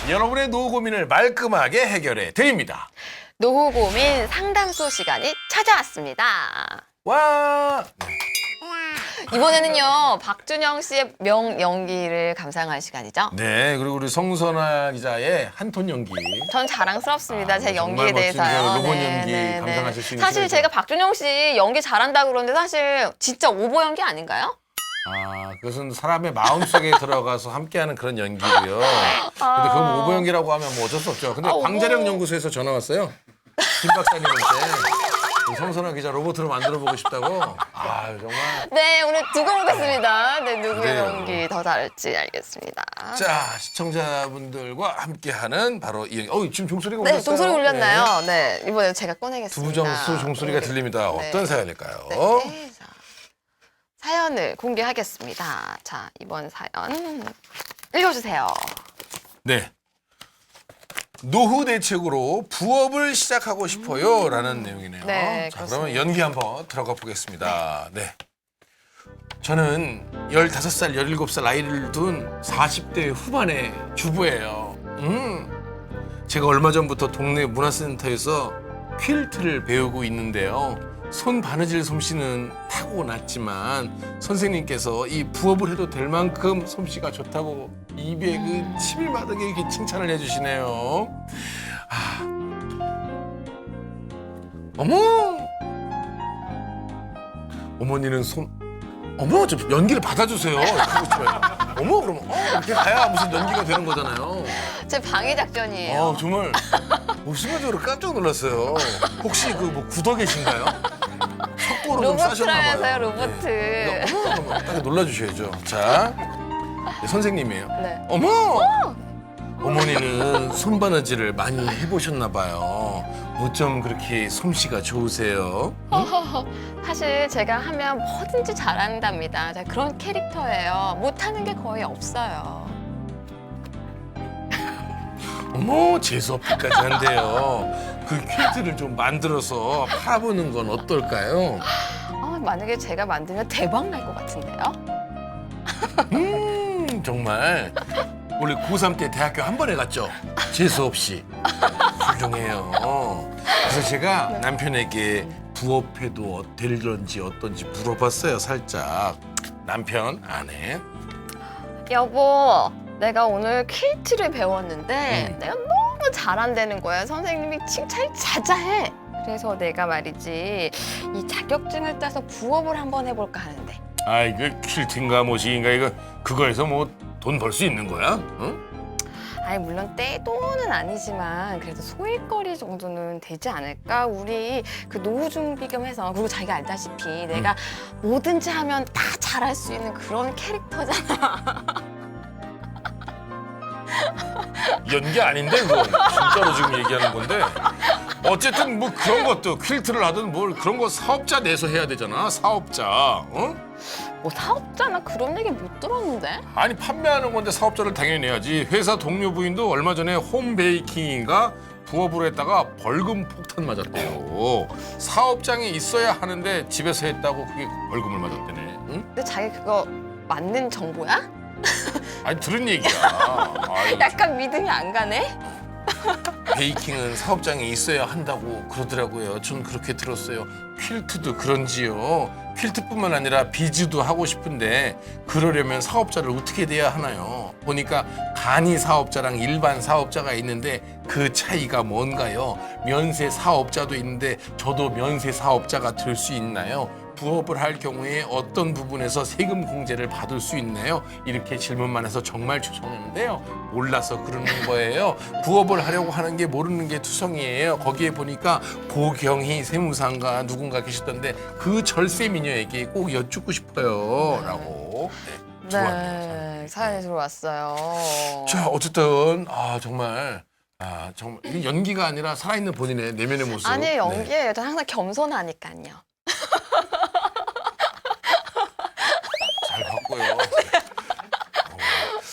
여러분의 노후 고민을 말끔하게 해결해 드립니다. 노후 고민 상담소 시간이 찾아왔습니다. 와! 이번에는요, 박준영 씨의 명연기를 감상할 시간이죠. 네, 그리고 우리 성선아 기자의 한톤 연기. 전 자랑스럽습니다. 제 정말 연기에 멋진 대해서요. 그 로봇 연기 감상하실 수 있는 사실 시간이죠. 제가 박준영 씨 연기 잘한다 그러는데 사실 진짜 오버 연기 아닌가요? 그것은 사람의 마음속에 들어가서 함께하는 그런 연기고요. 근데 그건 오버 연기라고 하면 뭐 어쩔 수 없죠. 근데 광자력 연구소에서 전화 왔어요. 김 박사님한테. 성선아 기자 로봇으로 만들어보고 싶다고. 정말. 네, 오늘 두고 보겠습니다. 네, 누구의 그래요. 연기 더 잘할지 알겠습니다. 자, 시청자분들과 함께하는 바로 이 연기. 지금 종소리가 네, 울렸어요. 종소리 울렸나요? 네, 이번에 제가 꺼내겠습니다. 두부정수 종소리가 들립니다. 네. 어떤 사연일까요? 네, 자, 사연을 공개하겠습니다. 자, 이번 사연 읽어주세요. 네. 노후 대책으로 부업을 시작하고 싶어요. 라는 내용이네요. 네, 자, 그러면 그렇습니다. 연기 한번 들어가 보겠습니다. 네. 저는 15살, 17살 아이를 둔 40대 후반의 주부예요. 제가 얼마 전부터 동네 문화센터에서 퀼트를 배우고 있는데요. 손 바느질 솜씨는 타고났지만 선생님께서 이 부업을 해도 될 만큼 솜씨가 좋다고 입에 그 침을 마르게 이렇게 칭찬을 해주시네요. 어머! 어머니는 어머, 좀 연기를 받아주세요. 그러고 싶어요. 어머, 그러면 이렇게 가야 무슨 연기가 되는 거잖아요. 제 방해 작전이에요. 정말 순간적으로 깜짝 놀랐어요. 혹시 그 뭐 구덕이신가요? 속고로 좀 싸셨나 봐요. 로봇이라면서요, 로봇. 네. 어머, 딱 놀라주셔야죠. 자, 네, 선생님이에요. 네. 어머! 어머니는 손바느질을 많이 해보셨나 봐요. 어쩜 그렇게 솜씨가 좋으세요? 사실 제가 하면 뭐든지 잘한답니다. 제가 그런 캐릭터예요. 못하는 게 거의 없어요. 어머, 재수없기까지 한데요. 그 퀼트를 좀 만들어서 팔아보는 건 어떨까요? 만약에 제가 만들면 대박 날 것 같은데요? 정말 원래 고3 때 대학교 한 번에 갔죠? 재수없이. 훌륭해요. 그래서 제가 남편에게 부업해도 될런지 어떤지 물어봤어요, 살짝. 남편, 아내. 여보, 내가 오늘 퀼트를 배웠는데 내가 너무 잘한다는 거야. 선생님이 칭찬이 자자해. 그래서 내가 말이지 이 자격증을 따서 부업을 한번 해볼까 하는데. 이거 퀼트인가 뭐시인가 이거 그거에서 뭐 돈 벌 수 있는 거야? 응? 물론 떼돈은 아니지만 그래도 소일거리 정도는 되지 않을까? 우리 그 노후 준비 겸 해서, 그리고 자기가 알다시피 내가 뭐든지 하면 다 잘할 수 있는 그런 캐릭터잖아. 연기 아닌데 이거 진짜로 지금 얘기하는 건데 어쨌든 뭐 그런 것도 퀼트를 하든 뭘 그런 거 사업자 내서 해야 되잖아, 사업자. 뭐 사업자나 그런 얘기 못 들었는데? 아니 판매하는 건데 사업자를 당연히 해야지. 회사 동료 부인도 얼마 전에 홈베이킹인가 부업으로 했다가 벌금 폭탄 맞았대요. 사업장이 있어야 하는데 집에서 했다고 그게 벌금을 맞았대네. 응? 근데 자기 그거 맞는 정보야? 아니 들은 얘기야. 약간 믿음이 안 가네? 베이킹은 사업장이 있어야 한다고 그러더라고요. 전 그렇게 들었어요. 퀼트도 그런지요. 퀼트뿐만 아니라 비즈도 하고 싶은데 그러려면 사업자를 어떻게 돼야 하나요? 보니까 간이 사업자랑 일반 사업자가 있는데 그 차이가 뭔가요? 면세 사업자도 있는데 저도 면세 사업자가 될 수 있나요? 부업을 할 경우에 어떤 부분에서 세금 공제를 받을 수 있나요? 이렇게 질문만 해서 정말 죄송했는데요. 몰라서 그러는 거예요. 부업을 하려고 하는 게 모르는 게 투성이에요. 거기에 보니까 고경희 세무상가 누군가 계시던데 그 절세 미녀에게 꼭 여쭙고 싶어요. 라고. 네, 사연이 들어왔어요. 자, 어쨌든 정말 이게 연기가 아니라 살아있는 본인의 내면의 모습. 아니, 연기예요. 저 항상 겸손하니까요. 잘 봤고요.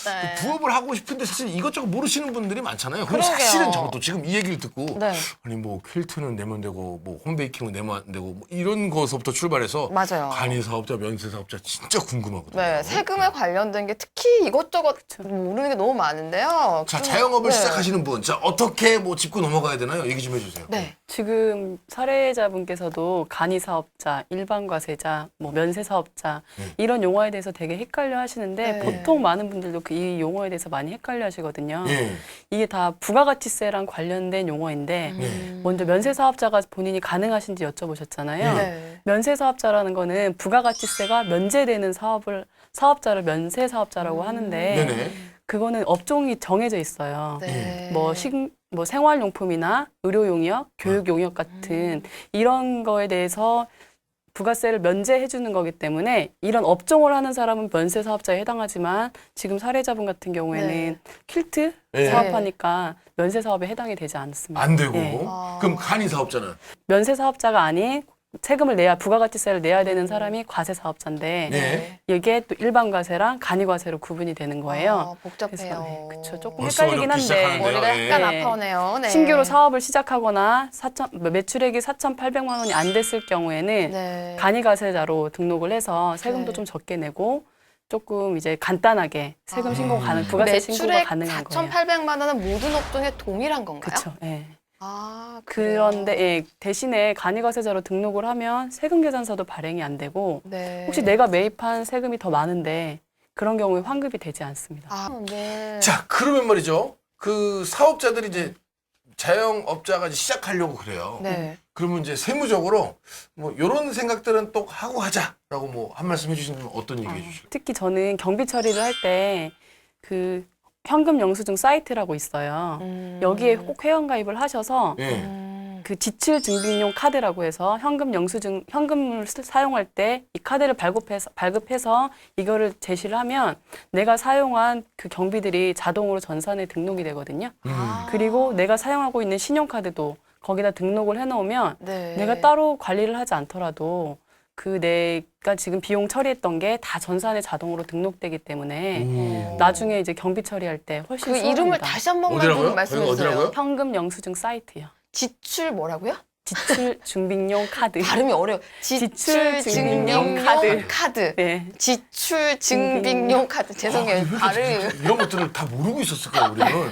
네. 부업을 하고 하고 싶은데 사실 이것저것 모르시는 분들이 많잖아요. 그럼 그러게요. 사실은 저도 지금 이 얘기를 듣고 네. 아니 뭐 퀼트는 내면 되고 뭐 홈베이킹은 내면 안 되고 뭐 이런 거서부터 출발해서 맞아요. 간이 사업자, 면세 사업자 진짜 궁금하거든요. 네, 세금에 관련된 게 특히 이것저것 모르는 게 너무 많은데요. 자, 좀- 자영업을 네. 시작하시는 분, 자 어떻게 뭐 짚고 넘어가야 되나요? 얘기 좀 해주세요. 네. 지금 사례자분께서도 간이 사업자, 일반 과세자, 뭐 면세 사업자 이런 용어에 대해서 되게 헷갈려 하시는데 네. 보통 많은 분들도 이 용어에 대해서 많이 헷갈려 하시거든요. 예. 이게 다 부가가치세랑 관련된 용어인데 먼저 면세 사업자가 본인이 가능하신지 여쭤보셨잖아요. 네. 면세 사업자라는 거는 부가가치세가 면제되는 사업자를 면세 사업자라고 하는데 네네. 그거는 업종이 정해져 있어요. 네. 뭐 생활용품이나 의료용역, 교육용역 같은 이런 거에 대해서 부가세를 면제해 주는 거기 때문에 이런 업종을 하는 사람은 면세 사업자에 해당하지만 지금 사례자분 같은 경우에는 네. 퀼트 네. 사업하니까 면세 사업에 해당이 되지 않습니다. 안 되고 예. 그럼 간이 사업자는 면세 사업자가 아닌 세금을 내야 부가가치세를 내야 되는 사람이 과세 사업자인데 네. 이게 또 일반 과세랑 간이 과세로 구분이 되는 거예요. 아, 복잡해요. 그렇죠. 조금 벌써 헷갈리긴 어렵기 한데 시작하는데요. 머리가 네. 약간 네. 아파오네요. 네. 신규로 사업을 시작하거나 매출액이 4,800만 원이 안 됐을 경우에는 네. 간이과세자로 등록을 해서 세금도 네. 좀 적게 내고 조금 이제 간단하게 세금 신고가 가능, 부가세 신고가 매출액 가능한 거예요. 4,800만 원은 모든 업종에 동일한 건가요? 그렇죠. 예. 아, 그래요? 그런데 예, 대신에 간이과세자로 등록을 하면 세금 계산서도 발행이 안 되고 네. 혹시 내가 매입한 세금이 더 많은데 그런 경우에 환급이 되지 않습니다. 아, 네. 자 그러면 말이죠. 그 사업자들이 이제 자영업자가 이제 시작하려고 그래요. 네. 그러면 이제 세무적으로 뭐 이런 생각들은 또 하고 하자라고 뭐 한 말씀 해주시면 어떤 얘기 해주실까요? 특히 저는 경비 처리를 할 때 그 현금 영수증 사이트라고 있어요. 여기에 꼭 회원가입을 하셔서 예. 그 지출 증빙용 카드라고 해서 현금을 사용할 때 이 카드를 발급해서 이거를 제시를 하면 내가 사용한 그 경비들이 자동으로 전산에 등록이 되거든요. 아. 그리고 내가 사용하고 있는 신용카드도 거기다 등록을 해놓으면 네. 내가 따로 관리를 하지 않더라도 그 내가 지금 비용 처리했던 게 다 전산에 자동으로 등록되기 때문에 오. 나중에 이제 경비 처리할 때 훨씬 그 이름을 수월합니다. 다시 한 번만 어디라고요? 좀 말씀해 거기가 주세요. 어디라고요? 현금 영수증 사이트요. 지출 뭐라고요? 지출 증빙용 카드. 발음이 어려워. 지출 증빙용 카드. 네. 지출 증빙용 카드. 죄송해요. 발음이. 이런 것들을 다 모르고 있었을까요, 우리는?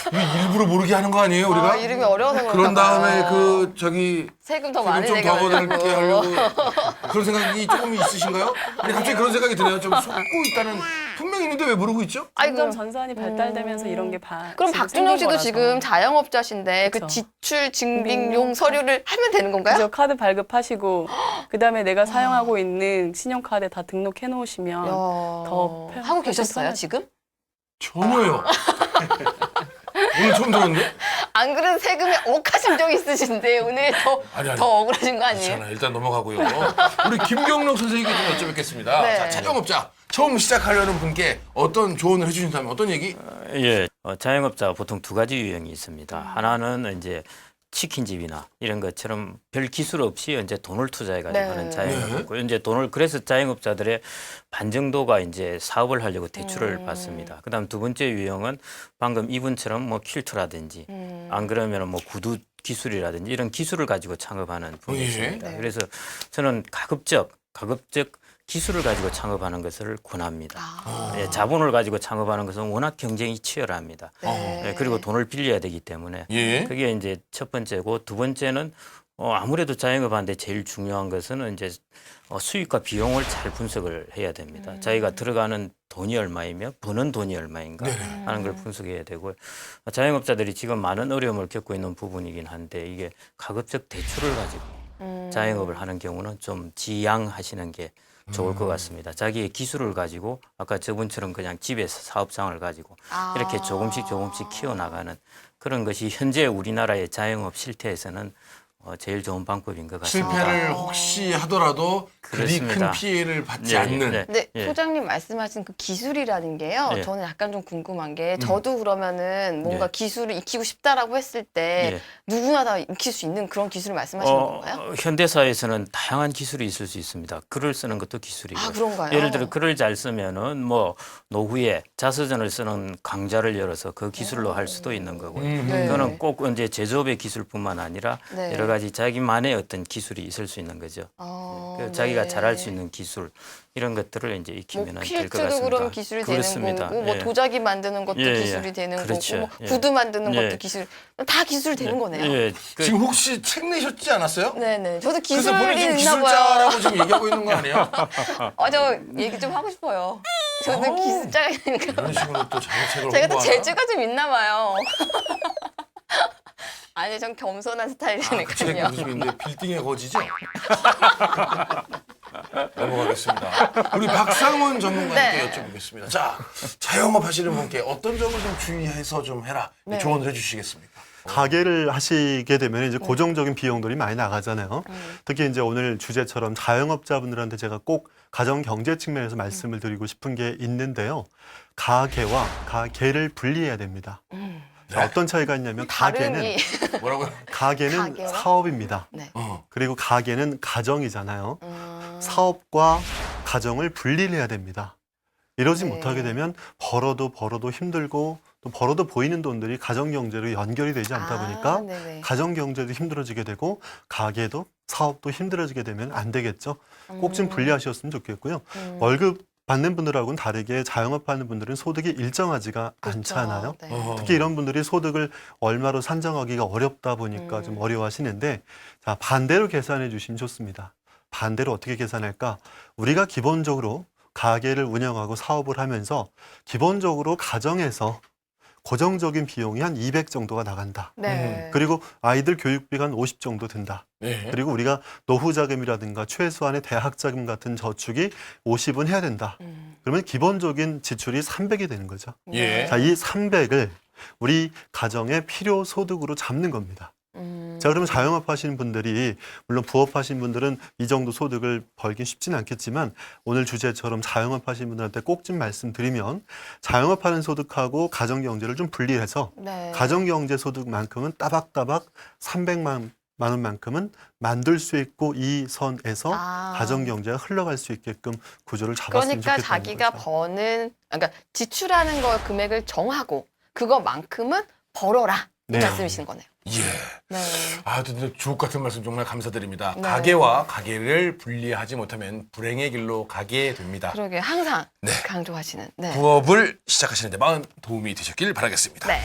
이거 일부러 모르게 하는 거 아니에요, 우리가? 아, 이름이 어려워서 그런가 그런 다음에 봐요. 그 저기 세금 더 세금 많이 좀 내게 더 거들게 하려고. 하려고 그런 생각이 조금 있으신가요? 아니 갑자기 그런 생각이 드네요. 좀 속고 있다는 분명히 있는데 왜 모르고 있죠? 점점 전산이 발달되면서 이런 게 그럼 지금 박준영 생긴 씨도 거라서. 지금 자영업자신데 그 그쵸. 지출 증빙용 서류를 하면 되는 건가요? 그죠? 카드 발급하시고 그다음에 내가 사용하고 있는 신용카드에 다 등록해 놓으시면 더 하고 계셨어요 편하죠. 지금? 전혀요. 오늘 처음 들었는데? 안 그래도 세금에 억하신 적 있으신데 오늘 아니. 더 억울하신 거 아니에요? 괜찮아. 일단 넘어가고요. 우리 김경록 선생님께 좀 여쭤뵙겠습니다. 네. 자, 자영업자 처음 시작하려는 분께 어떤 조언을 해주신다면 어떤 얘기? 예, 자영업자가 보통 두 가지 유형이 있습니다. 하나는 이제 치킨집이나 이런 것처럼 별 기술 없이 이제 돈을 투자해가지고 네. 하는 자영업이 네. 있고, 이제 돈을 그래서 자영업자들의 반 정도가 이제 사업을 하려고 대출을 받습니다. 그다음 두 번째 유형은 방금 이분처럼 뭐 퀼트라든지 안 그러면 뭐 구두 기술이라든지 이런 기술을 가지고 창업하는 분이 예. 있습니다. 네. 그래서 저는 가급적 기술을 가지고 창업하는 것을 권합니다. 아, 예, 자본을 가지고 창업하는 것은 워낙 경쟁이 치열합니다. 네. 예, 그리고 돈을 빌려야 되기 때문에 예. 그게 이제 첫 번째고, 두 번째는 아무래도 자영업하는데 제일 중요한 것은 이제 수익과 비용을 잘 분석을 해야 됩니다. 자기가 들어가는 돈이 얼마이며 버는 돈이 얼마인가 하는 걸 분석해야 되고, 자영업자들이 지금 많은 어려움을 겪고 있는 부분이긴 한데 이게 가급적 대출을 가지고 자영업을 하는 경우는 좀 지양하시는 게 좋을 것 같습니다. 자기의 기술을 가지고 아까 저분처럼 그냥 집에서 사업장을 가지고 이렇게 조금씩 키워나가는 그런 것이 현재 우리나라의 자영업 실태에서는 제일 좋은 방법인 것 같습니다. 실패를 혹시 하더라도 그리 큰 그렇습니다. 피해를 받지 예, 않는. 네. 근데 예. 소장님 말씀하신 그 기술이라는 게요. 예. 저는 약간 좀 궁금한 게 저도 그러면은 뭔가 예. 기술을 익히고 싶다라고 했을 때 예. 누구나 다 익힐 수 있는 그런 기술을 말씀하시는 건가요? 현대사에서는 다양한 기술이 있을 수 있습니다. 글을 쓰는 것도 기술이고. 아, 그런가요? 예를 들어 글을 잘 쓰면은 뭐 노후에 자서전을 쓰는 강좌를 열어서 그 기술로 할 수도 있는 거고요. 네. 그거는 꼭 이제 제조업의 기술뿐만 아니라 네. 여러 가지 자기만의 어떤 기술이 있을 수 있는 거죠. 자기가 네. 잘할 수 있는 기술 이런 것들을 이제 뭐 익히면 될 것 퀼트도 같습니다. 그럼 기술이 되는 그렇습니다. 거고, 뭐 예. 도자기 만드는 것도 예, 예. 기술이 되는 그렇죠. 거고, 뭐 예. 구두 만드는 예. 것도 기술, 다 기술이 되는 거네요. 예, 지금 혹시 책 내셨지 않았어요? 네네. 저도 그래서 본인 기술이 지금 있나 봐요. 기술자라고 지금 얘기하고 있는 거 아니에요? 저 얘기 좀 하고 싶어요. 저도 기술자니까. 이런 식으로 또 자기 책을 제가 또 홍보하나? 재주가 좀 있나 봐요. 아니, 전 겸손한 그 책이 스타일이니까요. 무슨인데 빌딩의 거지죠? 넘어가겠습니다. 우리 박상원 전문가님께 네. 여쭤보겠습니다. 자, 자영업 하시는 분께 어떤 점을 좀 주의해서 좀 해라 네. 조언을 해주시겠습니까? 가게를 하시게 되면 이제 고정적인 비용들이 많이 나가잖아요. 특히 이제 오늘 주제처럼 자영업자분들한테 제가 꼭 가정 경제 측면에서 말씀을 드리고 싶은 게 있는데요. 가게와 가게를 분리해야 됩니다. 자, 어떤 차이가 있냐면 발음이. 뭐라고요? 가게는 가게와? 사업입니다. 네. 그리고 가게는 가정이잖아요. 사업과 가정을 분리를 해야 됩니다. 이러지 네. 못하게 되면 벌어도 힘들고 또 벌어도 보이는 돈들이 가정 경제로 연결이 되지 않다 보니까 네네. 가정 경제도 힘들어지게 되고 가게도 사업도 힘들어지게 되면 안 되겠죠. 꼭 좀 분리하셨으면 좋겠고요. 월급 받는 분들하고는 다르게 자영업하는 분들은 소득이 일정하지가 그렇죠. 않잖아요. 네. 특히 이런 분들이 소득을 얼마로 산정하기가 어렵다 보니까 좀 어려워하시는데 자, 반대로 계산해 주시면 좋습니다. 반대로 어떻게 계산할까? 우리가 기본적으로 가게를 운영하고 사업을 하면서 기본적으로 가정에서 고정적인 비용이 한 200 정도가 나간다. 네. 그리고 아이들 교육비가 한 50 정도 든다. 네. 그리고 우리가 노후자금이라든가 최소한의 대학자금 같은 저축이 50은 해야 된다. 그러면 기본적인 지출이 300이 되는 거죠. 예. 자, 이 300을 우리 가정의 필요 소득으로 잡는 겁니다. 자, 그러면 자영업 하시는 분들이 물론 부업 하시는 분들은 이 정도 소득을 벌긴 쉽지는 않겠지만 오늘 주제처럼 자영업 하시는 분들한테 꼭 좀 말씀드리면 자영업 하는 소득하고 가정 경제를 좀 분리해서 네. 가정 경제 소득만큼은 따박따박 300만 원만큼은 만들 수 있고 이 선에서 가정 경제가 흘러갈 수 있게끔 구조를 잡았으면 그러니까 좋겠다는 자기가 거죠. 버는, 그러니까 지출하는 거 금액을 정하고 그거만큼은 벌어라. 이 네. 말씀이신 거네요. 예. 네. 아, 근데 주옥 같은 말씀 정말 감사드립니다. 네. 가게와 가게를 분리하지 못하면 불행의 길로 가게 됩니다. 그러게 항상 네. 강조하시는. 네. 부업을 시작하시는 데 많은 도움이 되셨길 바라겠습니다. 네.